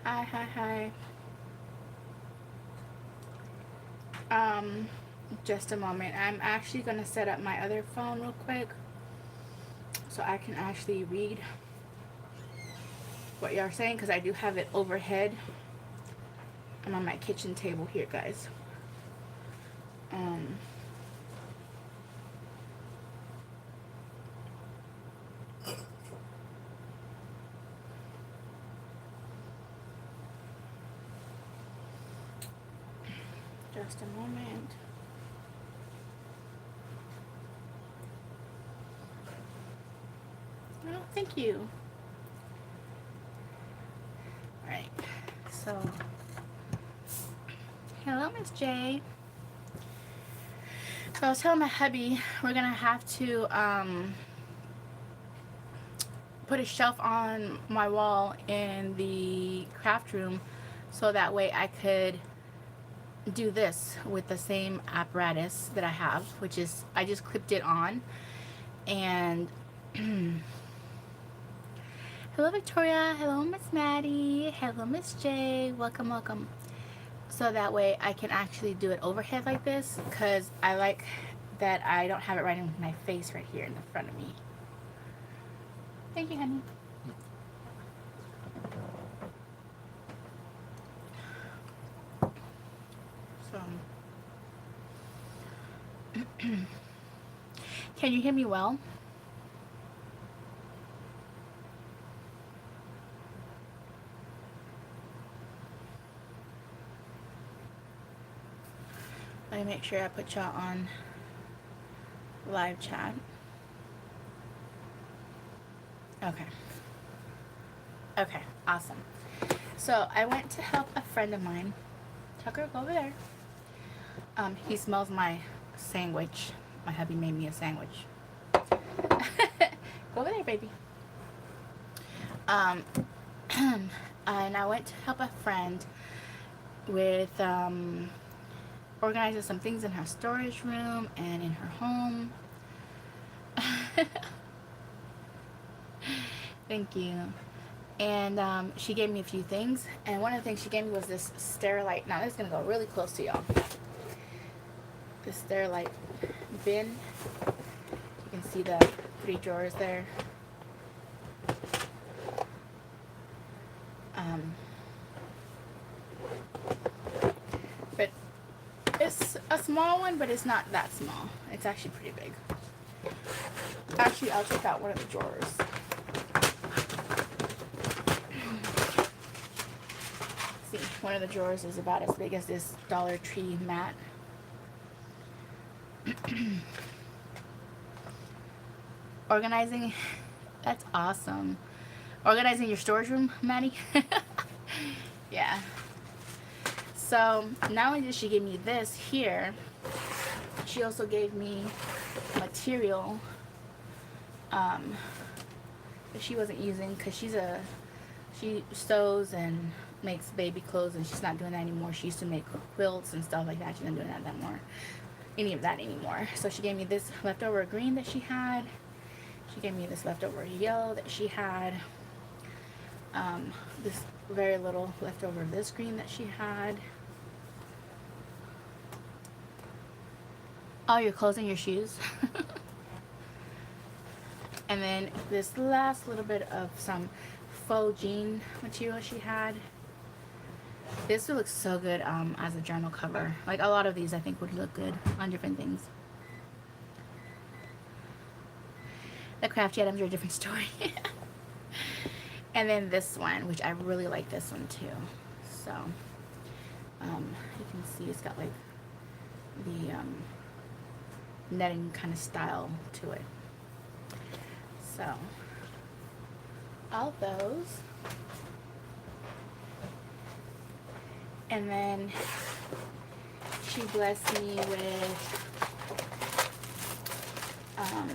Hi, hi, hi. Just a moment. I'm actually gonna set up my other phone real quick so I can actually read what y'all are saying, because I do have it overhead. I'm on my kitchen table here, guys. Um, just a moment. Oh, thank you. Alright, so, hello, Miss J. So I was telling my hubby we're gonna have to put a shelf on my wall in the craft room so that way I could do this with the same apparatus that I have, which is I just clipped it on. And hello Victoria, hello Miss Maddie, hello Miss J, welcome, welcome. So that way I can actually do it overhead like this, because I like that I don't have it right in my face right here in the front of me. Thank you, honey. So can you hear me well? Let me make sure I put y'all on live chat. Okay. Okay, awesome. So I went to help a friend of mine. Tucker, go over there. He smells my sandwich. My hubby made me a sandwich. Go over there, baby. Um, and I went to help a friend with organizing some things in her storage room and in her home. Thank you. And she gave me a few things, and one of the things she gave me was this Sterilite. Now this is gonna go really close to y'all. This Sterilite bin. You can see the 3 drawers there. But it's a small one, but it's not that small. It's actually pretty big. Actually, I'll take out one of the drawers. See, one of the drawers is about as big as this Dollar Tree mat. Organizing, that's awesome. Organizing your storage room, Maddie. Yeah. So not only did she give me this here, she also gave me material that she wasn't using, because she sews and makes baby clothes, and she's not doing that anymore. She used to make quilts and stuff like that. She's not doing that any of that anymore. So she gave me this leftover green that she had. She gave me this leftover yellow that she had. This very little leftover of this green that she had. Oh, your clothes and your shoes. And then this last little bit of some faux jean material she had. This would look so good as a journal cover. Like a lot of these I think would look good on different things. The crafty items are a different story. And then this one, which I really like this one too. So you can see it's got like the netting kind of style to it. So all those. And then she blessed me with some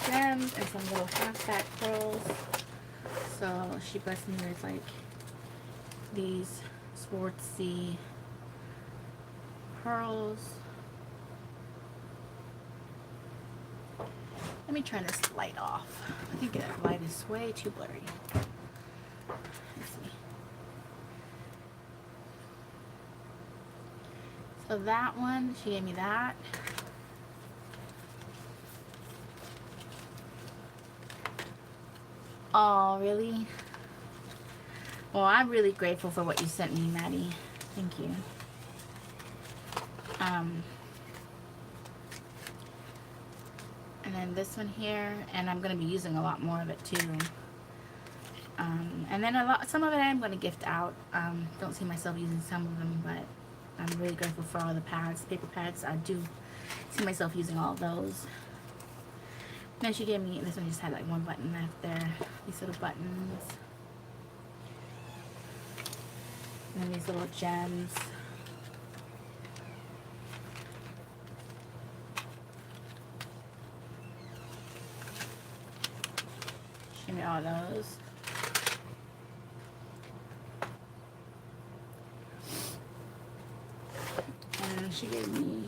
gems and some little half-back pearls. So she blessed me with like these Swarovski pearls. Let me turn this light off. I think that light is way too blurry. Let's see. So that one, she gave me that. Oh, really? Well, I'm really grateful for what you sent me, Maddie. Thank you. And then this one here, and I'm going to be using a lot more of it too. And then some of it I'm going to gift out. Don't see myself using some of them, but I'm really grateful for all the pads, paper pads. I do see myself using all of those. Then she gave me, this one just had like one button left there. These little buttons. And then these little gems. She gave me all those. And then she gave me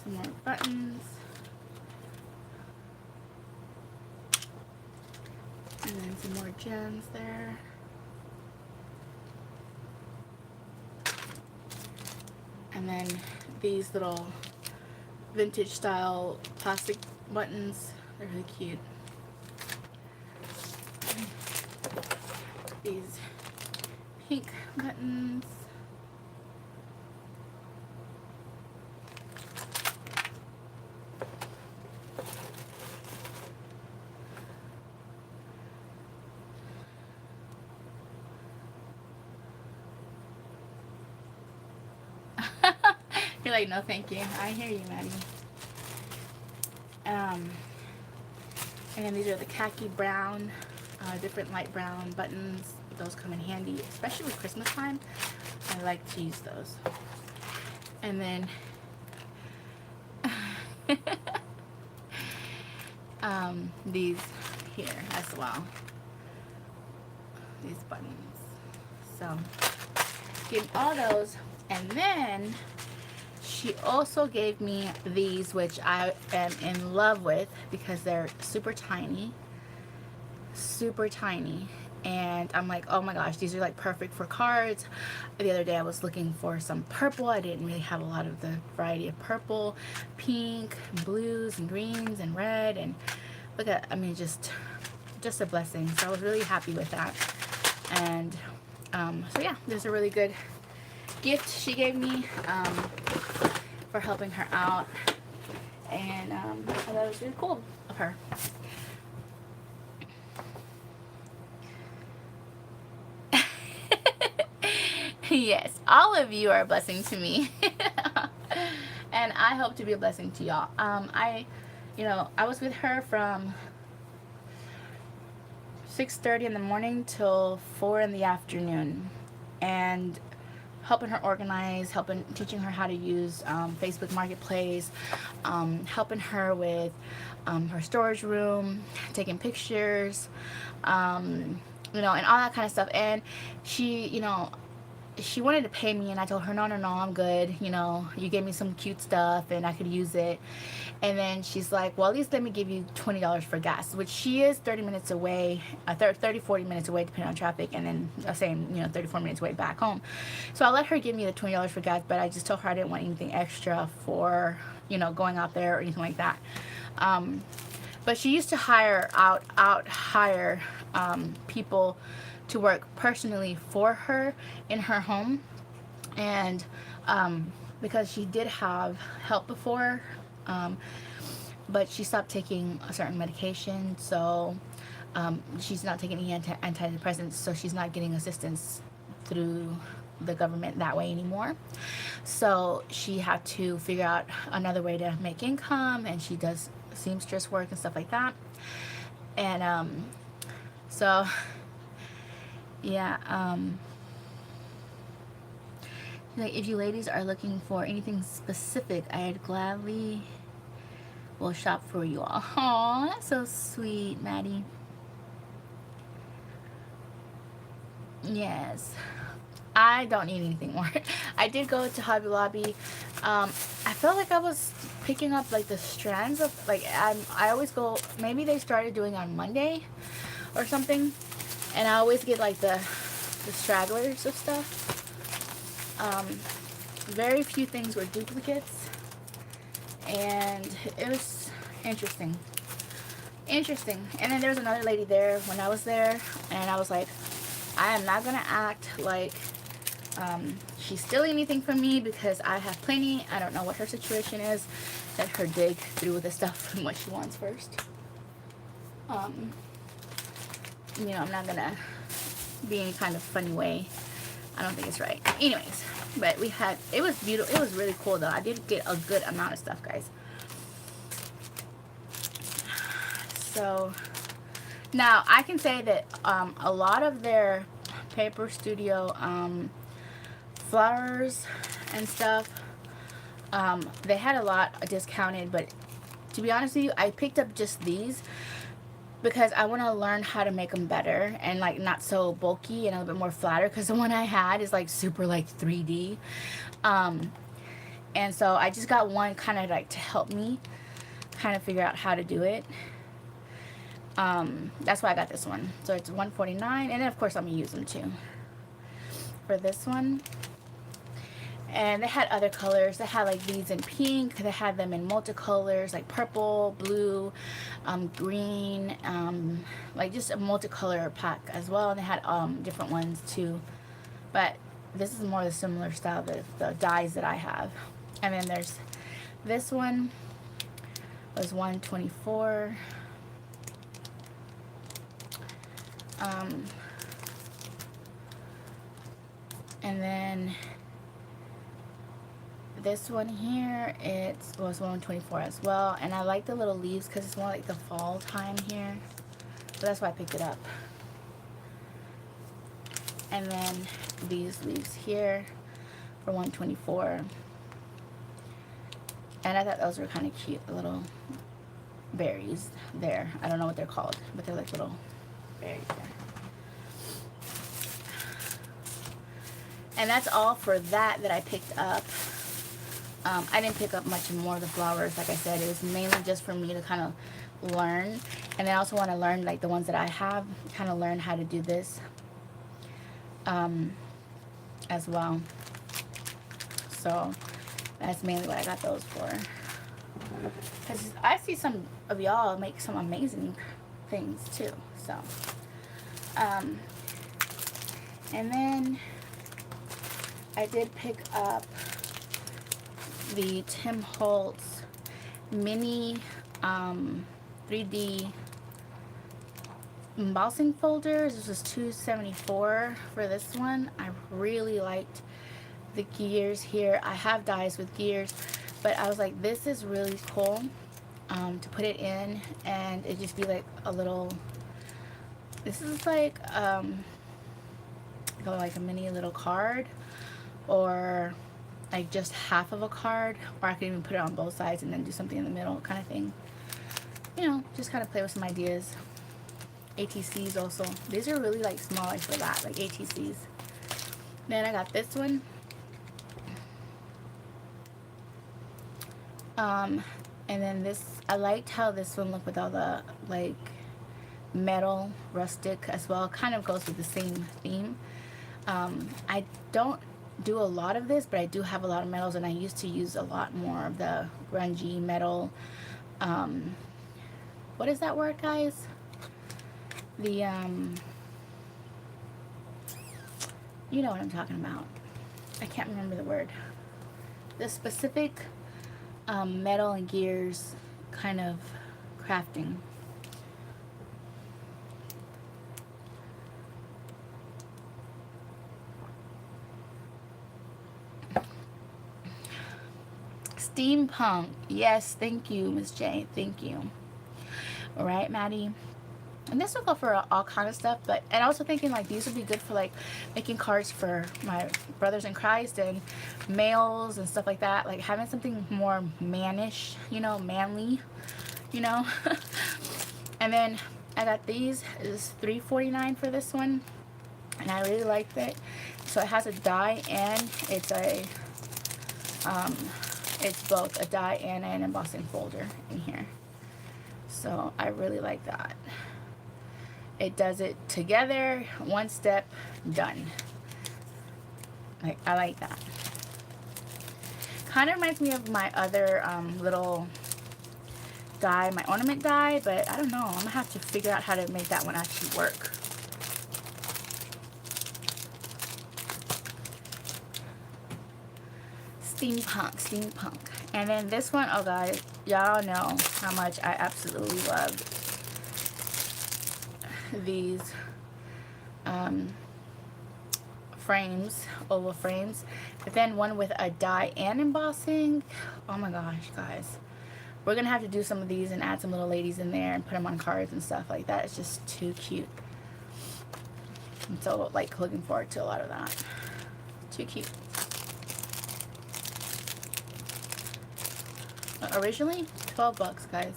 some more buttons. And then some more gems there. And then these little vintage style plastic buttons. They're really cute. These pink buttons. You're like, no thank you. I hear you, Maddie. And then these are the khaki brown, different light brown buttons. Those come in handy, especially with Christmas time. I like to use those. And then these here as well. These buttons. So give all those. And then she also gave me these, which I am in love with because they're super tiny. Super tiny. And I'm like, oh my gosh, these are like perfect for cards. The other day I was looking for some purple. I didn't really have a lot of the variety of purple, pink, blues, and greens, and red. And look at, I mean, just a blessing. So I was really happy with that. And so yeah, there's a really good gift she gave me for helping her out. And I thought it was really cool of her. Yes, all of you are a blessing to me. And I hope to be a blessing to y'all. I was with her from 6:30 in the morning till 4 in the afternoon, and helping her organize, teaching her how to use Facebook Marketplace, helping her with her storage room, taking pictures, and all that kind of stuff. And she wanted to pay me, and I told her, no, I'm good. You gave me some cute stuff and I could use it. And then she's like, well, at least let me give you $20 for gas, which she is 30 minutes away, 40 minutes away depending on traffic, and then same 34 minutes away back home. So I let her give me the $20 for gas, but I just told her I didn't want anything extra for going out there or anything like that. But she used to hire people to work personally for her in her home. And because she did have help before, but she stopped taking a certain medication, so she's not taking any antidepressants, so she's not getting assistance through the government that way anymore. So she had to figure out another way to make income, and she does seamstress work and stuff like that. And so yeah, like, if you ladies are looking for anything specific, I'd gladly will shop for you all. Aw, that's so sweet, Maddie. Yes. I don't need anything more. I did go to Hobby Lobby. I felt like I was picking up like the strands of like I always go. Maybe they started doing on Monday or something, and I always get like the stragglers of stuff. Very few things were duplicates, and it was interesting. Interesting. And then there was another lady there when I was there, and I was like, I am not gonna act like she's stealing anything from me because I have plenty. I don't know what her situation is. Let her dig through the stuff and what she wants first. You know, I'm not gonna be any kind of funny way. I don't think it's right. Anyways, but we had, it was beautiful. It was really cool though. I did get a good amount of stuff, guys. So now I can say that a lot of their Paper Studio flowers and stuff, they had a lot discounted, but to be honest with you, I picked up just these because I want to learn how to make them better and like not so bulky and a little bit more flatter, because the one I had is like super like 3D, and so I just got one kind of like to help me kind of figure out how to do it. That's why I got this one. So it's $149, and then of course I'm gonna use them too for this one. And they had other colors. They had like these in pink. They had them in multicolors, like purple, blue, green, like just a multicolor pack as well. And they had different ones too. But this is more the similar style, the dyes that I have. And then there's this one was $124. And then this one here, it was $124 as well. And I like the little leaves because it's more like the fall time here. So that's why I picked it up. And then these leaves here for $124. And I thought those were kind of cute, the little berries there. I don't know what they're called, but they're like little berries there. And that's all for that I picked up. I didn't pick up much more of the flowers. Like I said, it was mainly just for me to kind of learn. And I also want to learn, like the ones that I have, kind of learn how to do this as well. So that's mainly what I got those for. Because I see some of y'all make some amazing things too. So, and then I did pick up the Tim Holtz mini 3D embossing folders. This was $274 for this one. I really liked the gears here. I have dies with gears, but I was like, this is really cool to put it in, and it just be like a little, this is like a mini little card, or like just half of a card, or I could even put it on both sides and then do something in the middle kind of thing. You know, just kind of play with some ideas. ATCs also. These are really like small, like for that, like ATCs. Then I got this one. And then this, I liked how this one looked with all the like metal rustic as well. Kind of goes with the same theme. I don't do a lot of this, but I do have a lot of metals, and I used to use a lot more of the grungy metal. What is that word, guys? The you know what I'm talking about. I can't remember the word. The specific metal and gears kind of crafting. Steampunk. Yes, thank you, Miss J. Thank you. All right, Maddie. And this will go for all kind of stuff, but and also thinking like these would be good for like making cards for my brothers in Christ and males and stuff like that. Like having something more mannish, you know, manly, you know. And then I got these. It was $3.49 for this one, and I really liked it. So it has a die and it's both a die and an embossing folder in here. So I really like that. It does it together, one step, done. Like, I like that. Kind of reminds me of my other little die, my ornament die, but I don't know. I'm gonna have to figure out how to make that one actually work. Steampunk, steampunk. And then this one, oh guys, y'all know how much I absolutely love these frames, oval frames. But then one with a die and embossing. Oh my gosh, guys. We're gonna have to do some of these and add some little ladies in there and put them on cards and stuff like that. It's just too cute. I'm so like looking forward to a lot of that. Too cute. Originally, 12 bucks, guys.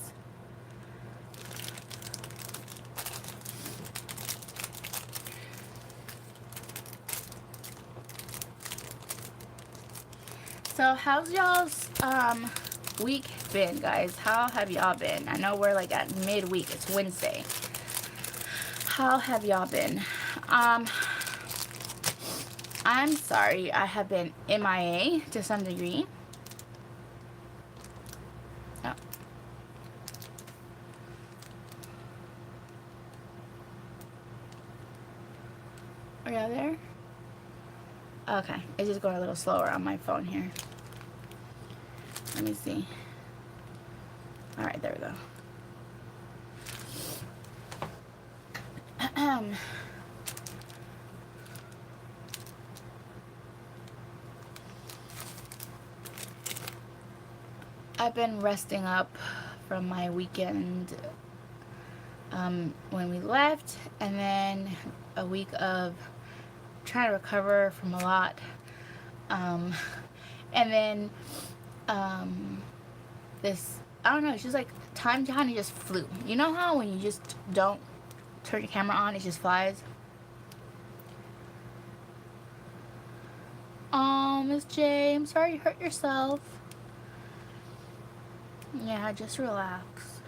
So how's y'all's week been, guys? How have y'all been? I know we're like at midweek. It's Wednesday. How have y'all been? I'm sorry. I have been MIA to some degree. Oh. Are y'all there? Okay. It's just going a little slower on my phone here. Let me see. Alright, there we go. I've been resting up from my weekend when we left, and then a week of trying to recover from a lot. And then this, I don't know, it's just like time kind of just flew. You know how when you just don't turn your camera on, it just flies? Oh, Miss J, I'm sorry you hurt yourself. Yeah, just relax.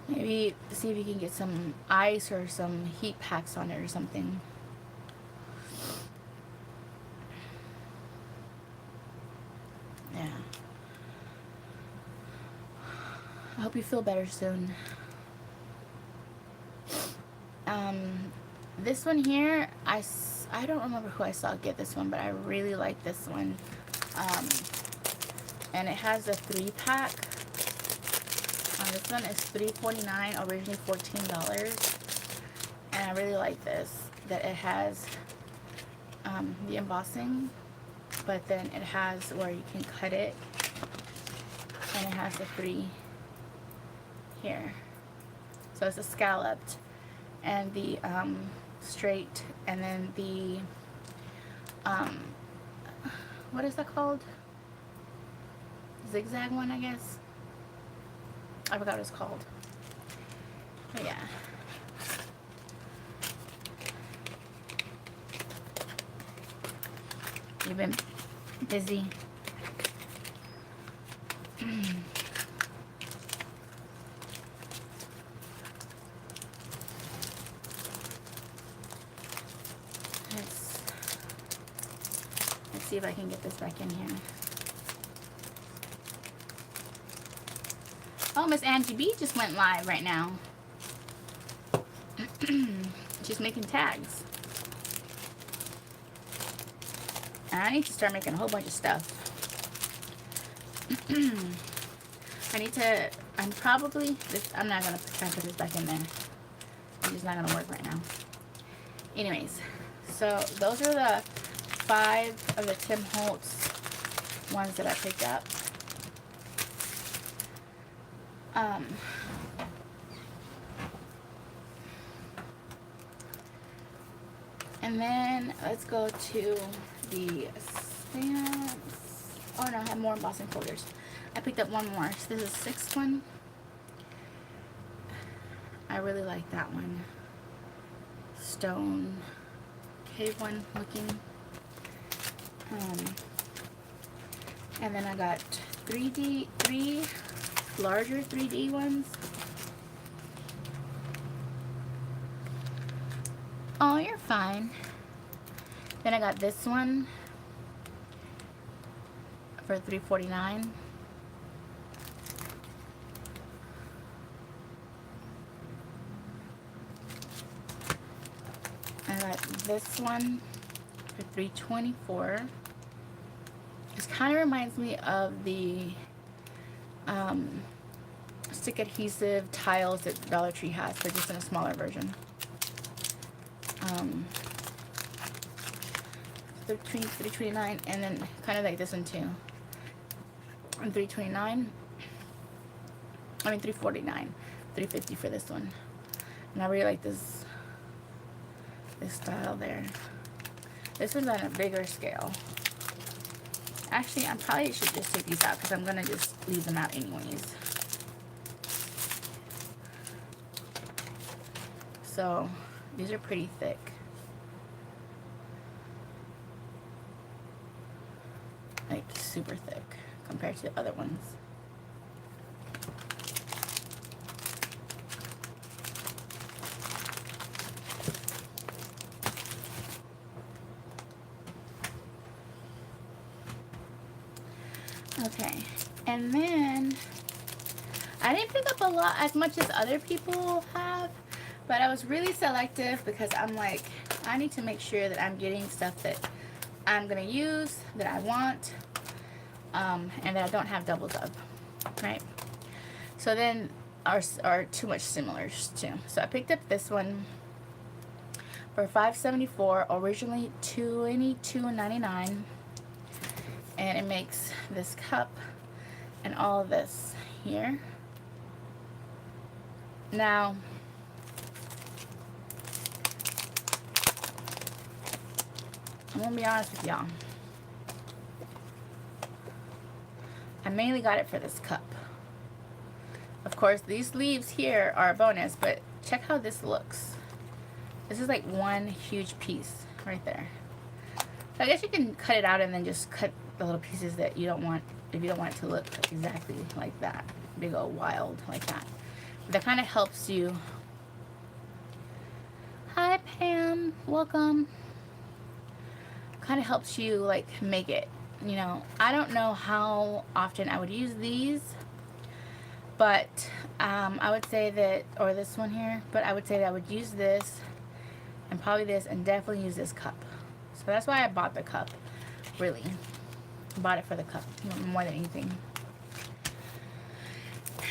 Maybe see if you can get some ice or some heat packs on it or something. Yeah. I hope you feel better soon. This one here, I don't remember who I saw get this one, but I really like this one. And it has a 3-pack. This one is $3.49, originally $14. And I really like this, that it has the embossing, but then it has where you can cut it, and it has the 3 here. So it's a scalloped, and the straight, and then the what is that called? Zigzag one, I guess. I forgot what it's called. But yeah. You've been busy. Let's see if I can get this back in here. Oh, Miss Angie B just went live right now. She's making tags. I need to start making a whole bunch of stuff. I'm probably, I'm not going to try to put this back in there. It's just not going to work right now. Anyways, so those are the 5 of the Tim Holtz ones that I picked up. And then let's go to the stamps. Oh no, I have more embossing folders. I picked up one more. So this is the 6th one. I really like that one. Stone cave one looking. And then I got three larger 3D ones. Oh, you're fine. Then I got this one for $3.49. I got this one for $3.24. This kind of reminds me of the stick adhesive tiles that Dollar Tree has, but just in a smaller version. $3.29, and then kind of like this one too. And $3.29. I mean $3.49, $3.50 for this one. And I really like this style there. This is on a bigger scale. Actually, I probably should just take these out because I'm gonna just leave them out anyways. So these are pretty thick. Like super thick compared to the other ones. Okay, and then I didn't pick up a lot as much as other people have, but I was really selective because I'm like, I need to make sure that I'm getting stuff that I'm gonna use, that I want, and that I don't have doubles of, right? So then are too much similars too. So I picked up this one for $5.74, originally $22.99. And it makes this cup and all of this here. Now, I'm gonna be honest with y'all. I mainly got it for this cup. Of course, these leaves here are a bonus, but check how this looks. This is like one huge piece right there. So I guess you can cut it out and then just cut the little pieces that you don't want, if you don't want it to look exactly like that, big old wild like that. But that kind of helps you. Hi Pam, welcome. Kind of helps you like make it, you know. I don't know how often I would use these, but I would say that, or this one here, but I would say that I would use this and probably this and definitely use this cup. So that's why I bought the cup, really. Bought it for the cup more than anything.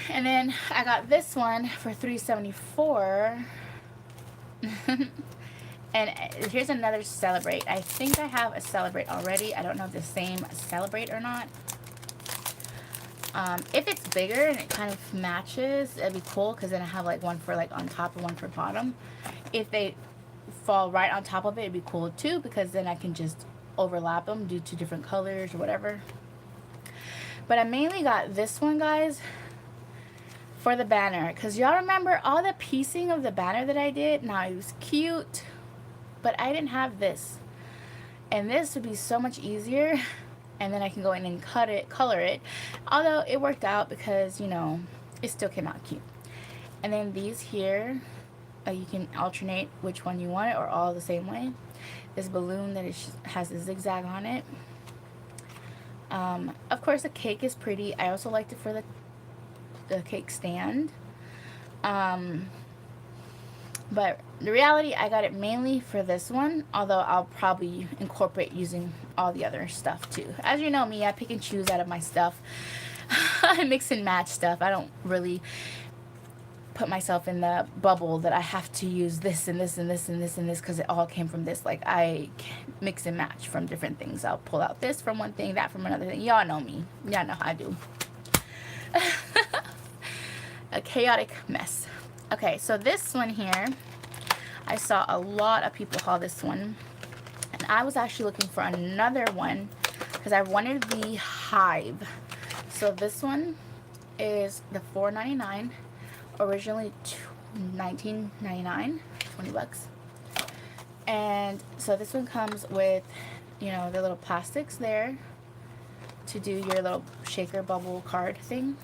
And then I got this one for $3.74. And here's another Celebrate. I think I have a Celebrate already. I don't know if the same Celebrate or not. If it's bigger and it kind of matches, it'd be cool because then I have like one for like on top and one for bottom. If they fall right on top of it, it'd be cool too because then I can just overlap them, do two different colors or whatever. But I mainly got this one, guys, for the banner, because y'all remember all the piecing of the banner that I did. Now it was cute, but I didn't have this, and this would be so much easier, and then I can go in and color it, although it worked out because, you know, it still came out cute. And then these here, you can alternate which one you want it or all the same way. This balloon that has a zigzag on it. Of course, the cake is pretty. I also liked it for the cake stand. But the reality, I got it mainly for this one, although I'll probably incorporate using all the other stuff too. As you know me, I pick and choose out of my stuff. I mix and match stuff. I don't really put myself in the bubble that I have to use this and this and this and this and this because it all came from this. Like, I mix and match from different things. I'll pull out this from one thing, that from another thing. Y'all know me. Y'all know how I do. A chaotic mess. Okay, so this one here, I saw a lot of people haul this one, and I was actually looking for another one because I wanted the Hive. So this one is the $4.99, originally $19.99, 20 bucks. And so this one comes with, you know, the little plastics there to do your little shaker bubble card thing.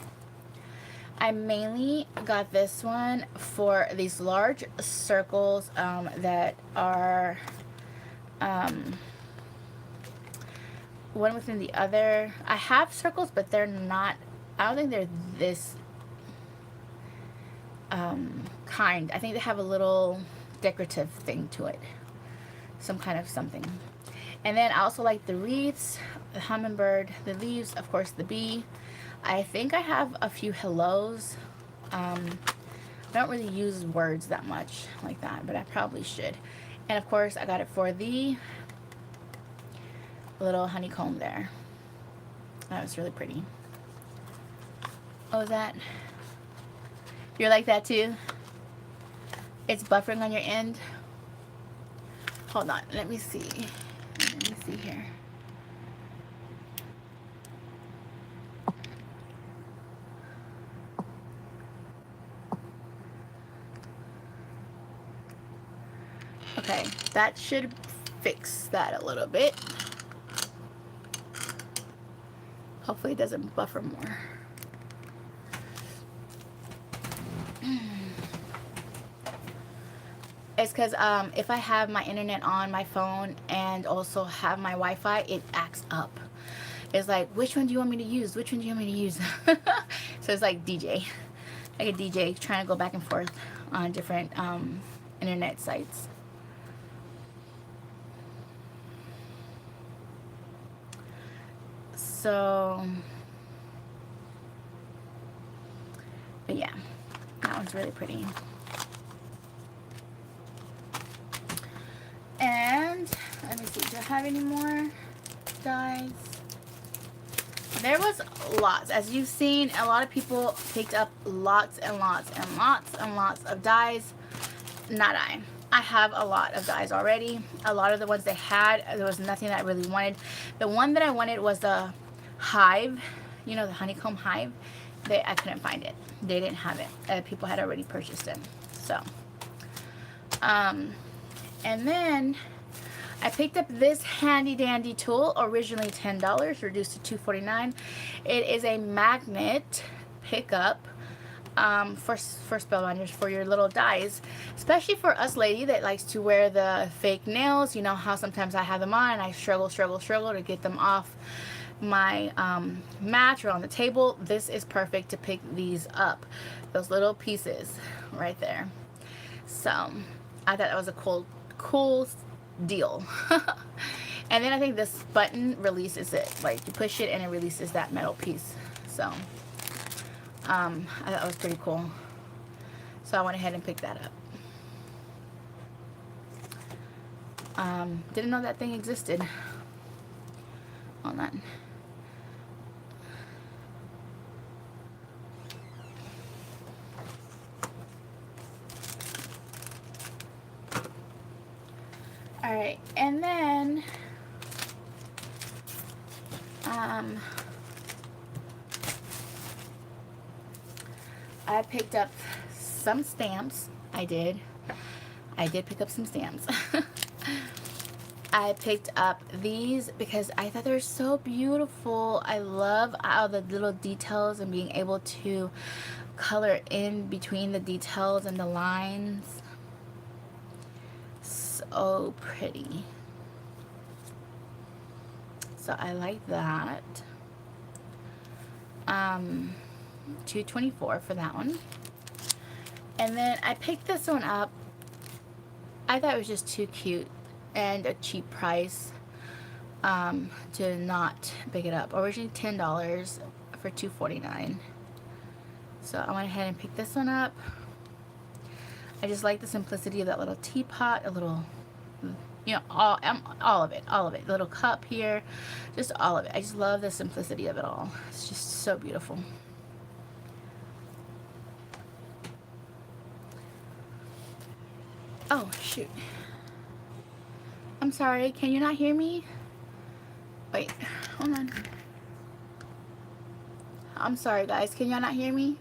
I mainly got this one for these large circles that are one within the other. I have circles, but they're not, I don't think they're this kind. I think they have a little decorative thing to it, some kind of something. And then I also like the wreaths, the hummingbird, the leaves, of course the bee. I think I have a few hellos. I don't really use words that much like that, but I probably should. And of course I got it for the little honeycomb there. That was really pretty. Oh, that you're like that too? It's buffering on your end. Hold on, let me see. Let me see here. Okay, that should fix that a little bit. Hopefully it doesn't buffer more. It's because if I have my internet on my phone and also have my Wi-Fi, it acts up. It's like, which one do you want me to use? Which one do you want me to use? So it's like DJ. Like a DJ trying to go back and forth on different internet sites. So, but yeah, that one's really pretty. And let me see, do I have any more dies? There was lots. As you've seen, a lot of people picked up lots and lots and lots and lots of dies. Not I. I have a lot of dies already. A lot of the ones they had, there was nothing that I really wanted. The one that I wanted was the hive, you know, the honeycomb hive. I couldn't find it. They didn't have it. People had already purchased it. So, and then I picked up this handy dandy tool, originally $10, reduced to $2.49. It is a magnet pickup for spellbinders, for your little dies, especially for us lady that likes to wear the fake nails. You know how sometimes I have them on and I struggle to get them off my mat or on the table. This is perfect to pick these up, those little pieces right there. So I thought that was a cool deal. And then I think this button releases it, like you push it and it releases that metal piece. So I thought that was pretty cool, so I went ahead and picked that up. Didn't know that thing existed. Hold on. Alright, and then I picked up some stamps. I did pick up some stamps. I picked up these because I thought they were so beautiful. I love all the little details and being able to color in between the details and the lines. So pretty. So I like that. $2.24 for that one. And then I picked this one up. I thought it was just too cute and a cheap price to not pick it up. Originally $10 for $2.49. So I went ahead and picked this one up. I just like the simplicity of that little teapot, a little, you know, all of it. Little cup here, just all of it. I just love the simplicity of it all. It's just so beautiful. Oh, shoot. I'm sorry, can you not hear me? Wait, hold on. I'm sorry, guys. Can y'all not hear me?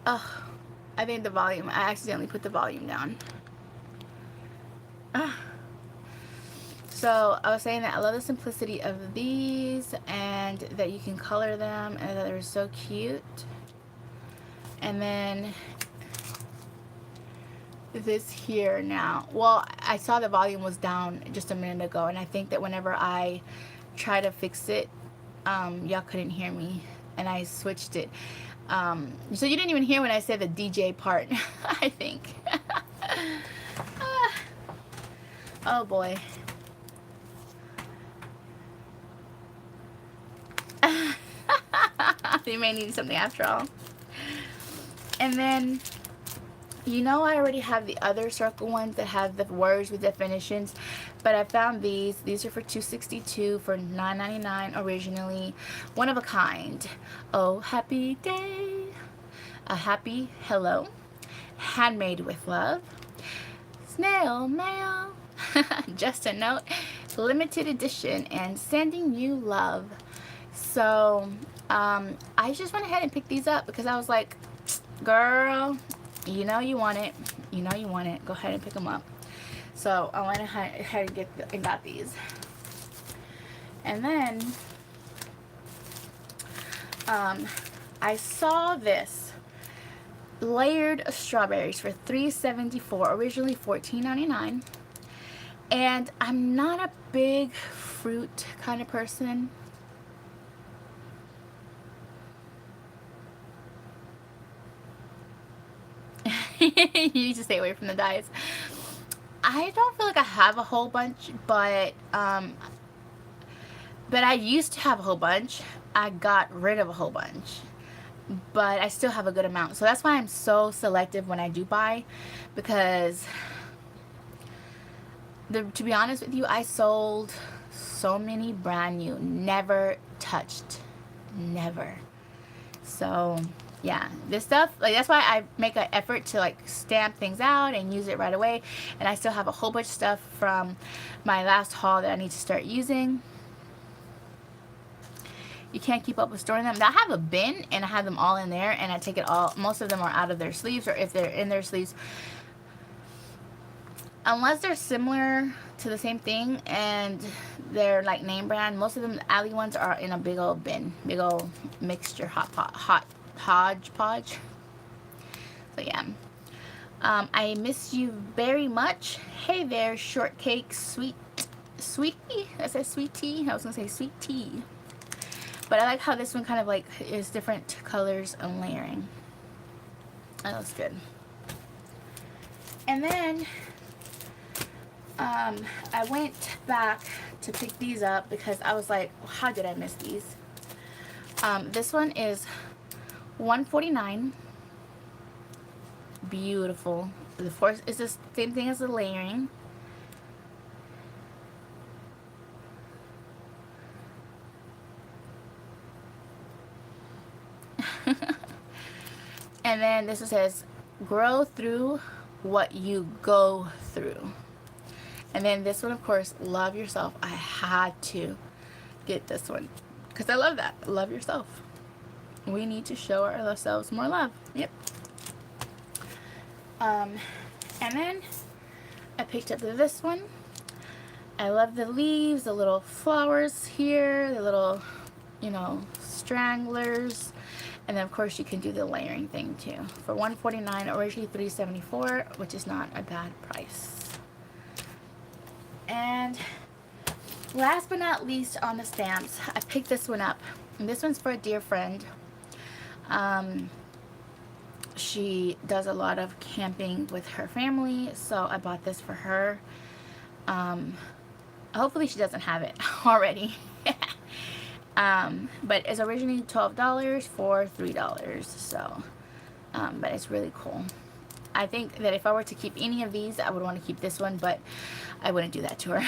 Ugh. I think the volume, I accidentally put the volume down. Ah. So I was saying that I love the simplicity of these and that you can color them and that they're so cute. And then this here now. Well, I saw the volume was down just a minute ago, and I think that whenever I try to fix it, y'all couldn't hear me, and I switched it. So you didn't even hear when I said the DJ part, I think. Oh boy. You may need something after all. And then, you know, I already have the other circle ones that have the words with definitions, but I found these. These are for $2.62 for $9.99 originally. One of a kind. Oh, happy day. A happy hello. Handmade with love. Snail mail. Just a note. Limited edition and sending you love. So I just went ahead and picked these up because I was like, girl, you know you want it. You know you want it. Go ahead and pick them up. So I went ahead and got these. And then I saw this layered strawberries for $3.74, originally $14.99. And I'm not a big fruit kind of person. You need to stay away from the dyes. I don't feel like I have a whole bunch, but I used to have a whole bunch. I got rid of a whole bunch, but I still have a good amount. So that's why I'm so selective when I do buy, because to be honest with you, I sold so many brand new, never touched, never. So yeah, this stuff, like, that's why I make an effort to like stamp things out and use it right away. And I still have a whole bunch of stuff from my last haul that I need to start using. You can't keep up with storing them. Now, I have a bin and I have them all in there, and I take it all, most of them are out of their sleeves, or if they're in their sleeves, unless they're similar to the same thing and they're like name brand, most of them, the Alley ones, are in a big old bin, big old mixture, hodgepodge. So yeah, I miss you very much. Hey there, shortcake sweetie. I said sweet tea. I was gonna say sweet tea, but I like how this one kind of like is different colors and layering. That looks good. And then I went back to pick these up because I was like, how did I miss these? This one is $1.49. Beautiful. Of course, it's the same thing as the layering. And then this one says, grow through what you go through. And then this one, of course, love yourself. I had to get this one because I love that. Love yourself. We need to show ourselves more love. Yep. And then I picked up this one. I love the leaves, the little flowers here, the little, you know, stranglers. And then, of course, you can do the layering thing, too. For $1.49, originally $3.74, which is not a bad price. And last but not least on the stamps, I picked this one up. And this one's for a dear friend. She does a lot of camping with her family, so I bought this for her. Hopefully she doesn't have it already. But it's originally $12 for $3, so but it's really cool. I think that if I were to keep any of these, I would want to keep this one, but I wouldn't do that to her.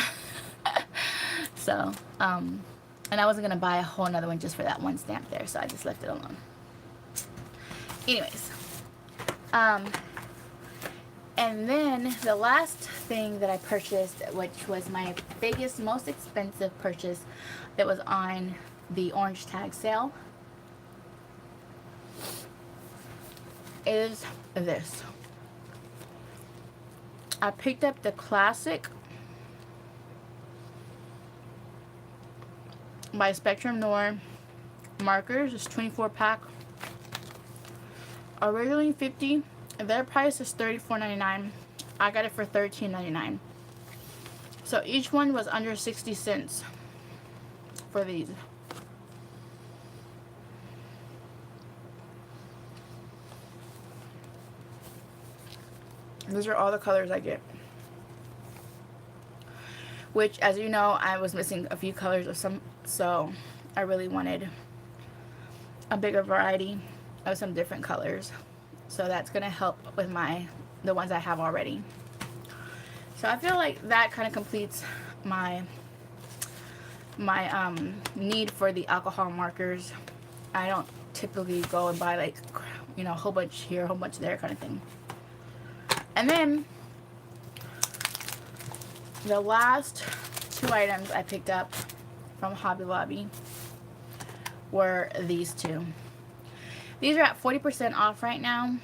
So and I wasn't gonna buy a whole nother one just for that one stamp there, so I just left it alone. Anyways, and then the last thing that I purchased, which was my biggest, most expensive purchase, that was on the orange tag sale. is this. I picked up the classic by Spectrum Noir markers. It's 24 pack. Originally $50. Their price is $34.99. I got it for $13.99. So each one was under 60 cents for these. These are all the colors I get. Which, as you know, I was missing a few colors of some, so I really wanted a bigger variety of some different colors. So that's gonna help with the ones I have already. So I feel like that kind of completes my need for the alcohol markers. I don't typically go and buy, like, you know, a whole bunch here, a whole bunch there kind of thing. And then the last two items I picked up from Hobby Lobby were these two. These are at 40% off right now.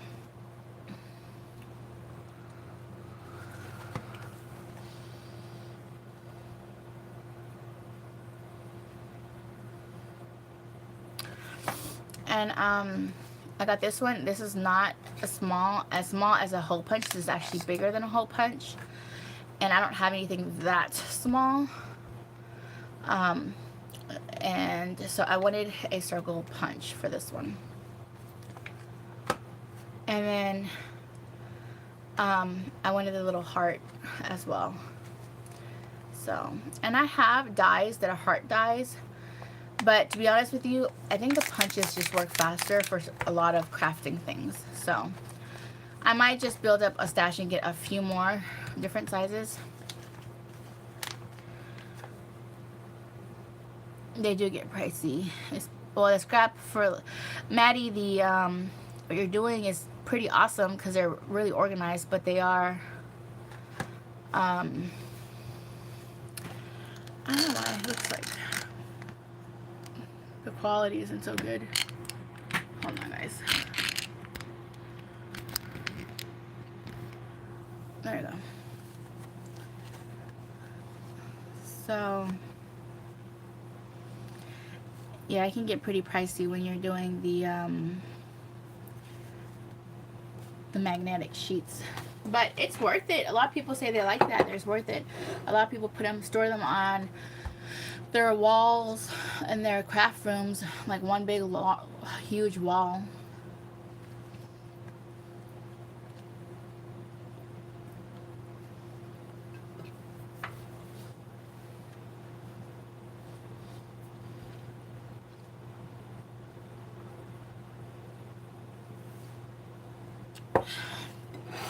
And I got this one. This is not as small as a hole punch. This is actually bigger than a hole punch. And I don't have anything that small. And so I wanted a circle punch for this one. And then I wanted a little heart as well. So, and I have dies that are heart dies. But to be honest with you, I think the punches just work faster for a lot of crafting things. So I might just build up a stash and get a few more different sizes. They do get pricey. Well, the scrap for Maddie, what you're doing is pretty awesome because they're really organized, but they are, I don't know why it looks like the quality isn't so good. Hold on, guys. There you go. So yeah, it can get pretty pricey when you're doing the magnetic sheets, but it's worth it. A lot of people say they like that. It's worth it. A lot of people store them on their walls in their craft rooms, like one big huge wall.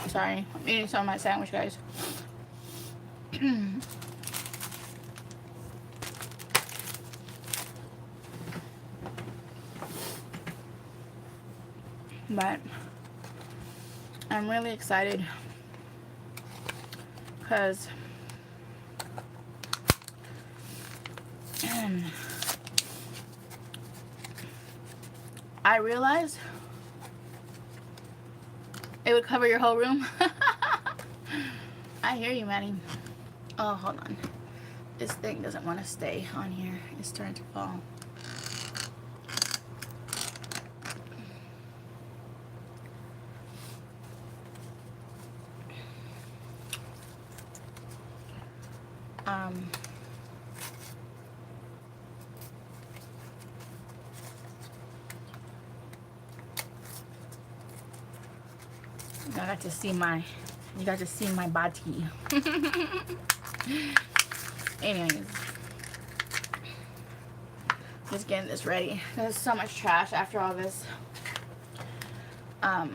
Sorry, I'm eating some of my sandwich, guys. But I'm really excited because I realized it would cover your whole room. I hear you, Maddie. Oh, hold on. This thing doesn't want to stay on here. It's starting to fall. You got to see my body. Anyways, just getting this ready. There's so much trash after all this. But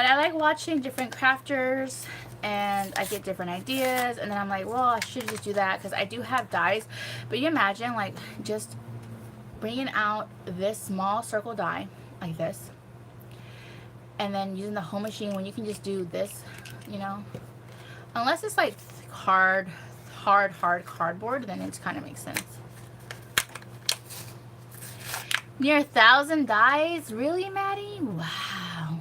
I like watching different crafters, and I get different ideas, and then I'm like, well, I should just do that because I do have dies. But you imagine, like, just bringing out this small circle die like this, and then using the home machine when you can just do this, you know. Unless it's like hard cardboard, then it kind of makes sense. Near 1,000 dies? Really, Maddie? Wow.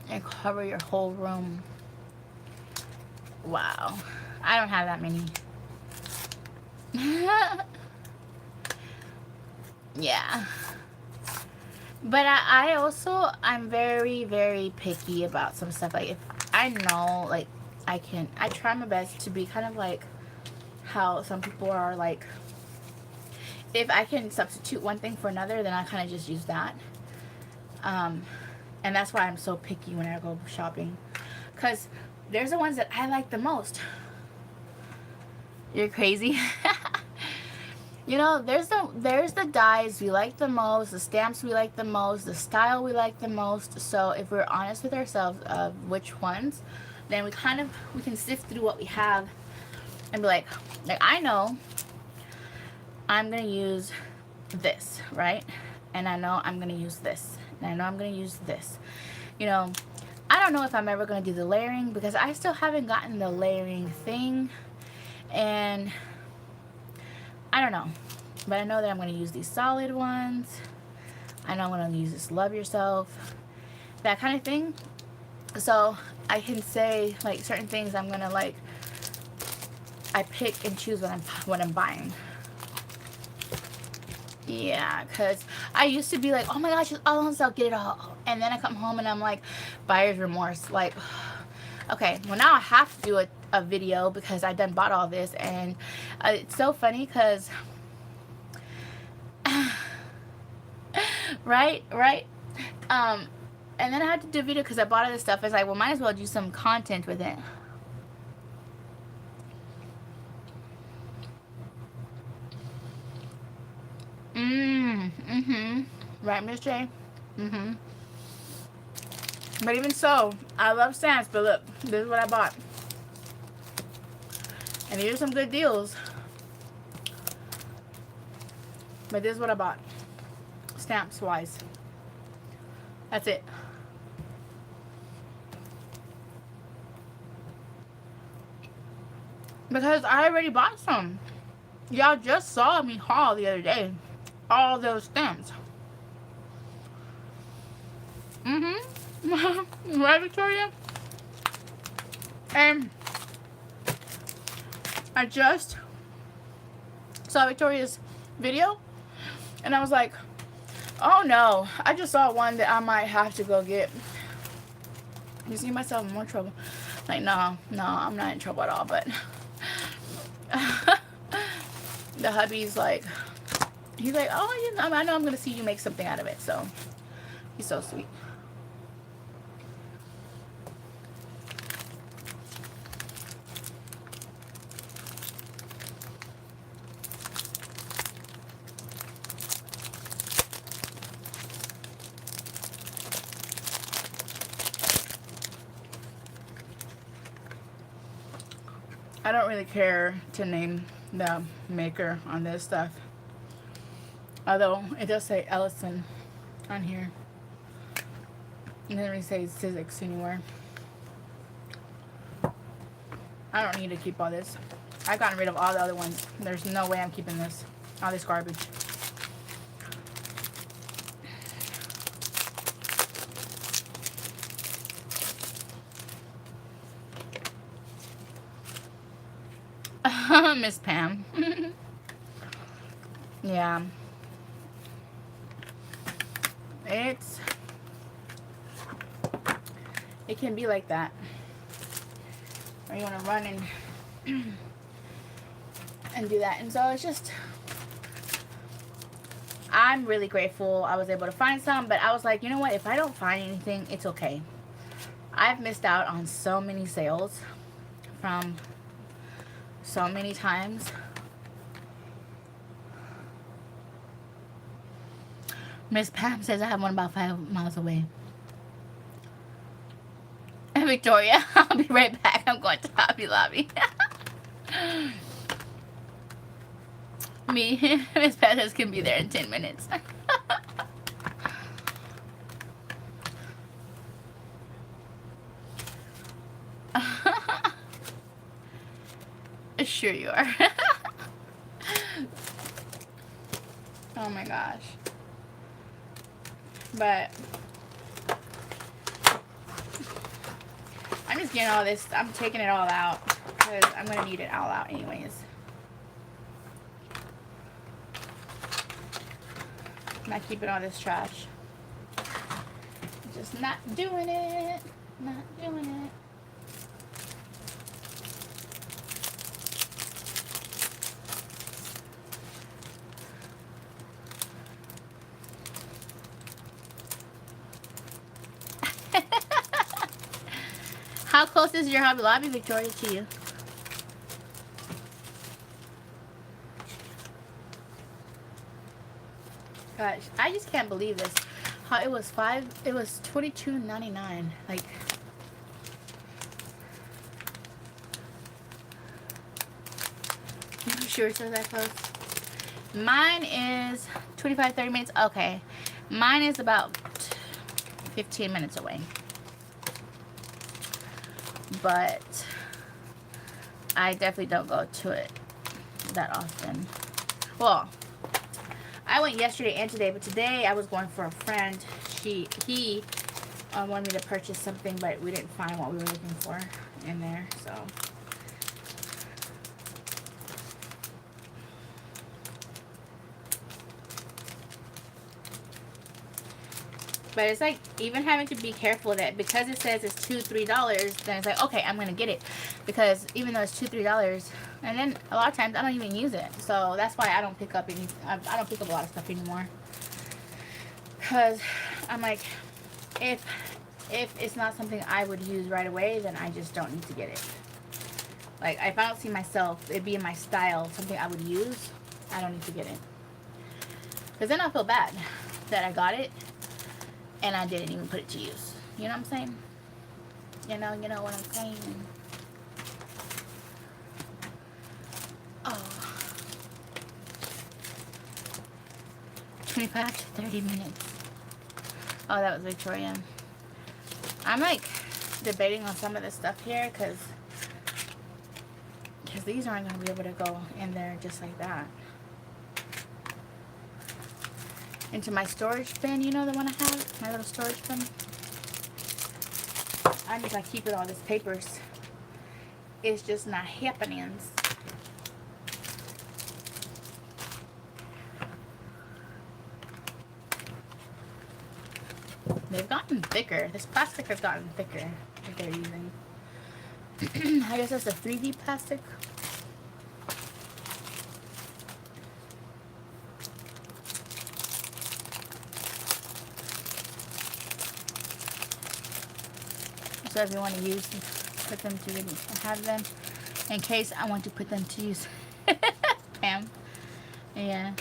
And cover your whole room. Wow. I don't have that many. Yeah. But I also, I'm very, very picky about some stuff. Like, if I know, like, I try my best to be kind of like how some people are, like, if I can substitute one thing for another, then I kind of just use that. And that's why I'm so picky when I go shopping. Because there's the ones that I like the most. You're crazy. You know, there's the dyes we like the most, the stamps we like the most, the style we like the most. So if we're honest with ourselves of which ones, then we can sift through what we have and be like I know I'm gonna use this, right? And I know I'm gonna use this, and I know I'm gonna use this. You know, I don't know if I'm ever gonna do the layering because I still haven't gotten the layering thing, and I don't know, but I know that I'm going to use these solid ones. I know I'm going to use this Love Yourself, that kind of thing. So I can say like certain things I'm going to like, I pick and choose what I'm buying. Yeah, because I used to be like, oh my gosh, it's all on sale, get it all. And then I come home and I'm like, buyer's remorse. Like, okay, well now I have to do a video because I done bought all this. And it's so funny because right. And then I had to do a video because I bought all this stuff. It's like, well, might as well do some content with it. Right, Miss J? But even so, I love stamps, but look, this is what I bought. And these are some good deals. But this is what I bought. Stamps wise. That's it. Because I already bought some. Y'all just saw me haul the other day. All those stamps. Right, Victoria? And I just saw Victoria's video. And I was like, oh no. I just saw one that I might have to go get. You see myself in more trouble. Like, no, I'm not in trouble at all. But the hubby's like, he's like, oh, you know, I know I'm going to see you make something out of it. So he's so sweet. I don't really care to name the maker on this stuff. Although it does say Ellison on here. It doesn't really say Sizzix anywhere. I don't need to keep all this. I've gotten rid of all the other ones. There's no way I'm keeping this. All this garbage. Miss Pam. Yeah. It can be like that. Or you want to run and do that. And so it's just, I'm really grateful I was able to find some, but I was like, you know what, if I don't find anything, it's okay. I've missed out on so many sales from so many times. Miss Pam says I have one about 5 miles away. Victoria, I'll be right back. I'm going to Hobby Lobby. Me, Miss Pettis can be there in 10 minutes. Sure you are. Oh my gosh. But I'm just getting all this. I'm taking it all out because I'm going to need it all out anyways. I'm not keeping all this trash. Just not doing it. Not doing it. How close is your Hobby Lobby, Victoria, to you? Gosh, I just can't believe this. How it was $22.99. Like, you sure it's that close? Mine is 25-30 minutes. Okay, mine is about 15 minutes away. But I definitely don't go to it that often. Well, I went yesterday and today, but today I was going for a friend. He wanted me to purchase something, but we didn't find what we were looking for in there, so. But it's like even having to be careful that because it says it's $2-3, then it's like, okay, I'm gonna get it, because even though it's $2-3, and then a lot of times I don't even use it, so that's why I don't pick up any. I don't pick up a lot of stuff anymore, because I'm like, if it's not something I would use right away, then I just don't need to get it. Like if I don't see myself it being my style, something I would use, I don't need to get it, because then I feel bad that I got it and I didn't even put it to use. You know what I'm saying? You know what I'm saying? Oh. 25 to 30 minutes. Oh, that was Victoria. I'm like debating on some of this stuff here because these aren't going to be able to go in there just like that. Into my storage bin, you know, the one I have, my little storage bin. I'm just like keeping all these papers. It's just not happening. They've gotten thicker. This plastic has gotten thicker that they're using. I guess that's a 3D plastic. So if you want to use, put them to have them in case I want to put them to use. Pam. Yeah.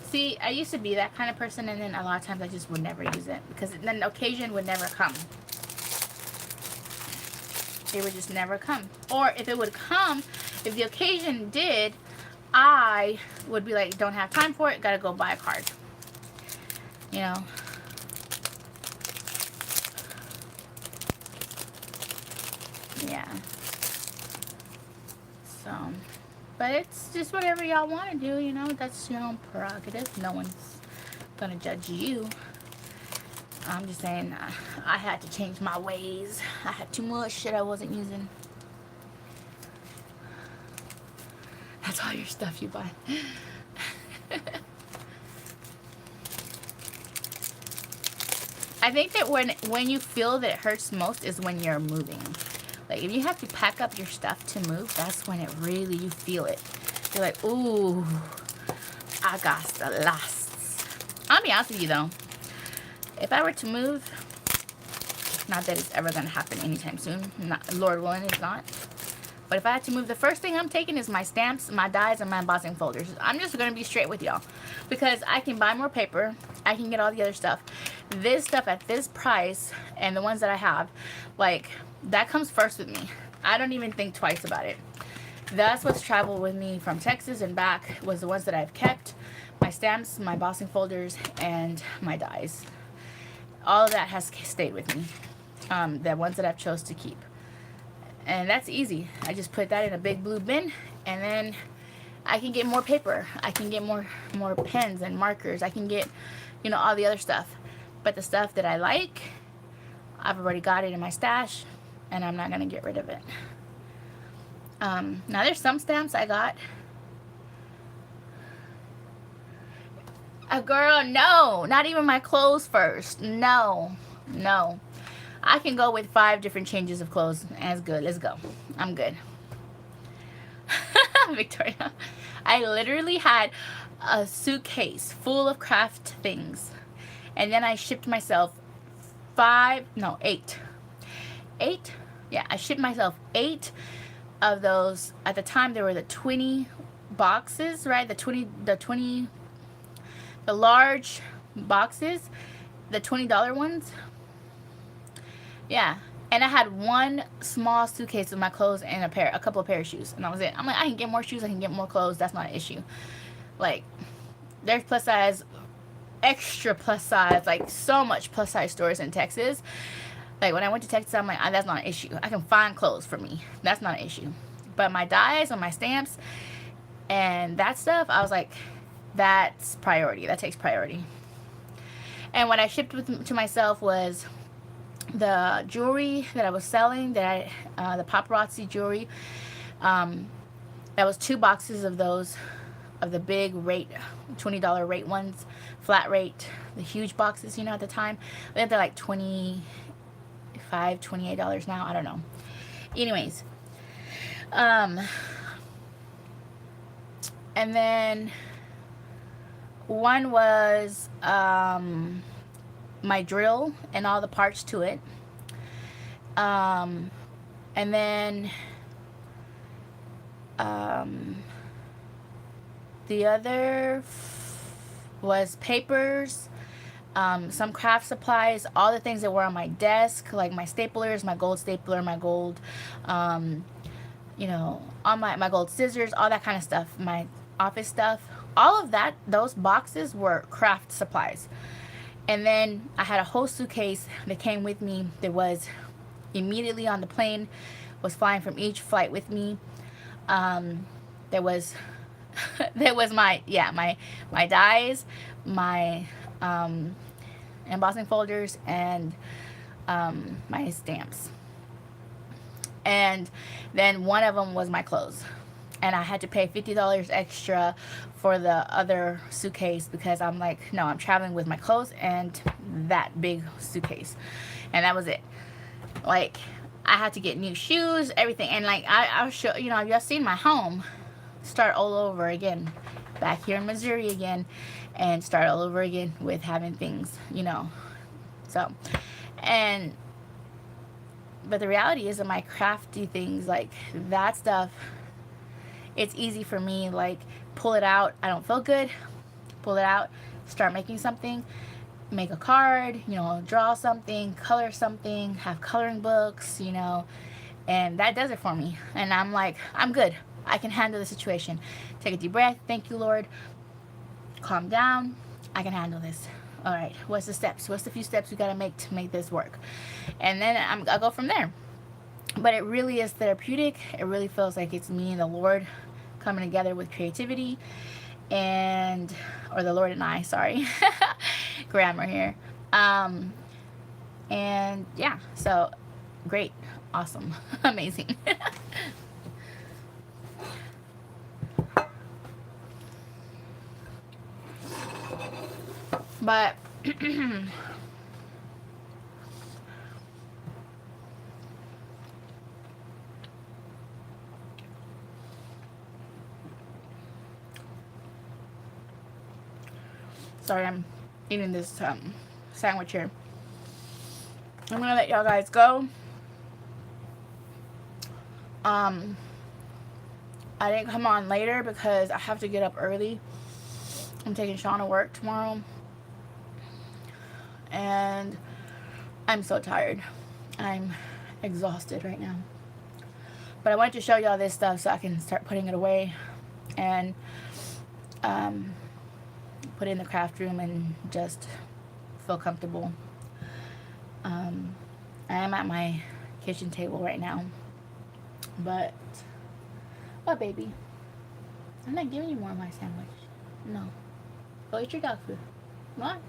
See, I used to be that kind of person, and then a lot of times I just would never use it because then the occasion would never come. It would just never come. Or if it would come, if the occasion did, I would be like, don't have time for it, gotta go buy a card. You know? Yeah. So, but it's just whatever y'all want to do, you know, that's your own prerogative. No one's gonna judge you. I'm just saying, I had to change my ways. I had too much shit I wasn't using. That's all your stuff you buy. I think that when you feel that it hurts most is when you're moving. Like, if you have to pack up your stuff to move, that's when it really, you feel it. You're like, ooh, I got the lasts. I'll be honest with you, though. If I were to move, not that it's ever going to happen anytime soon. Not, Lord willing, it's not. But if I had to move, the first thing I'm taking is my stamps, my dies, and my embossing folders. I'm just going to be straight with y'all. Because I can buy more paper. I can get all the other stuff. This stuff at this price, and the ones that I have, like, that comes first with me. I don't even think twice about it. That's what's traveled with me from Texas and back, was the ones that I've kept. My stamps, my embossing folders, and my dies. All of that has stayed with me. The ones that I've chose to keep. And that's easy. I just put that in a big blue bin, and then I can get more paper. I can get more pens and markers. I can get, you know, all the other stuff. But the stuff that I like, I've already got it in my stash, and I'm not going to get rid of it. Now there's some stamps I got. A girl, no. Not even my clothes first. No. No. I can go with 5 different changes of clothes. That's good. Let's go. I'm good. Victoria. I literally had a suitcase full of craft things. And then I shipped myself 8. 8? Yeah, I shipped myself 8 of those. At the time, there were the 20 boxes, right? The large boxes, the $20 ones. Yeah. And I had one small suitcase with my clothes and a couple of pair of shoes, and that was it. I'm like, I can get more shoes, I can get more clothes. That's not an issue. Like, there's plus size, extra plus size, like so much plus size stores in Texas. Like when I went to Texas, I'm like, that's not an issue. I can find clothes for me. That's not an issue. But my dies and my stamps and that stuff, I was like, that's priority. That takes priority. And what I shipped to myself was the jewelry that I was selling, the paparazzi jewelry. That was 2 boxes of those, of the big rate, $20 rate ones, flat rate, the huge boxes, you know, at the time. I think they're like $25, $28 now. I don't know. Anyways. And then one was my drill and all the parts to it. And then the other was papers, some craft supplies, all the things that were on my desk, like my staplers, my gold stapler, my gold, you know, all my gold scissors, all that kind of stuff, my office stuff. All of that, those boxes were craft supplies. And then I had a whole suitcase that came with me that was immediately on the plane, was flying from each flight with me. There was my dies, my embossing folders, and my stamps. And then one of them was my clothes. And I had to pay $50 extra for the other suitcase because I'm like, no, I'm traveling with my clothes and that big suitcase. And that was it. Like, I had to get new shoes, everything. And like, I'll show, you know, you've seen my home. Start all over again. Back here in Missouri again. And start all over again with having things, you know. So, but the reality is that my crafty things, like that stuff, it's easy for me. Like, pull it out, I don't feel good, pull it out, start making something, make a card, you know, draw something, color something, have coloring books, you know, and that does it for me. And I'm like, I'm good, I can handle the situation. Take a deep breath, thank you, Lord, calm down, I can handle this. All right, what's the steps? What's the few steps we gotta make to make this work? And then I'll go from there. But it really is therapeutic. It really feels like it's me and the Lord coming together with creativity, and, or the Lord and I, sorry, grammar here. And yeah, so great, awesome, amazing. But sorry, I'm eating this sandwich here. I'm gonna let y'all guys go. I didn't come on later because I have to get up early. I'm taking Sean to work tomorrow. And I'm so tired. I'm exhausted right now. But I wanted to show y'all this stuff so I can start putting it away and put it in the craft room and just feel comfortable. I am at my kitchen table right now. But, oh baby, I'm not giving you more of my sandwich. No. Go eat your dog food. Come on.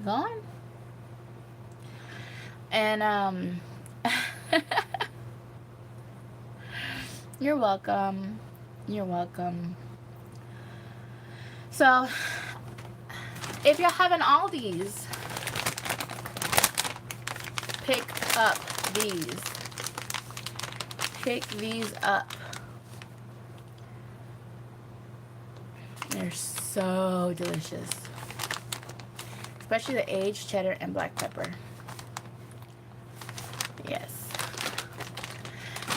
Go on. And, you're welcome. You're welcome. So, if you're having all these, pick up these. Pick these up. They're so delicious. Especially the aged cheddar and black pepper. Yes.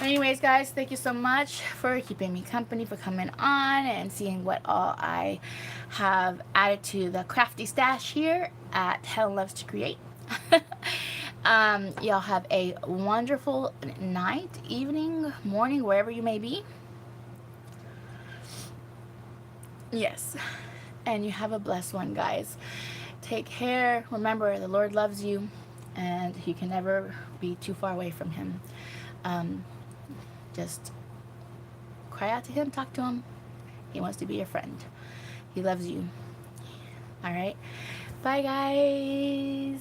Anyways, guys, thank you so much for keeping me company, for coming on and seeing what all I have added to the crafty stash here at Helen Loves to Create. Y'all have a wonderful night, evening, morning, wherever you may be. Yes. And you have a blessed one, guys. Take care. Remember, the Lord loves you, and you can never be too far away from Him. Just cry out to Him, talk to Him. He wants to be your friend. He loves you. All right. Bye, guys.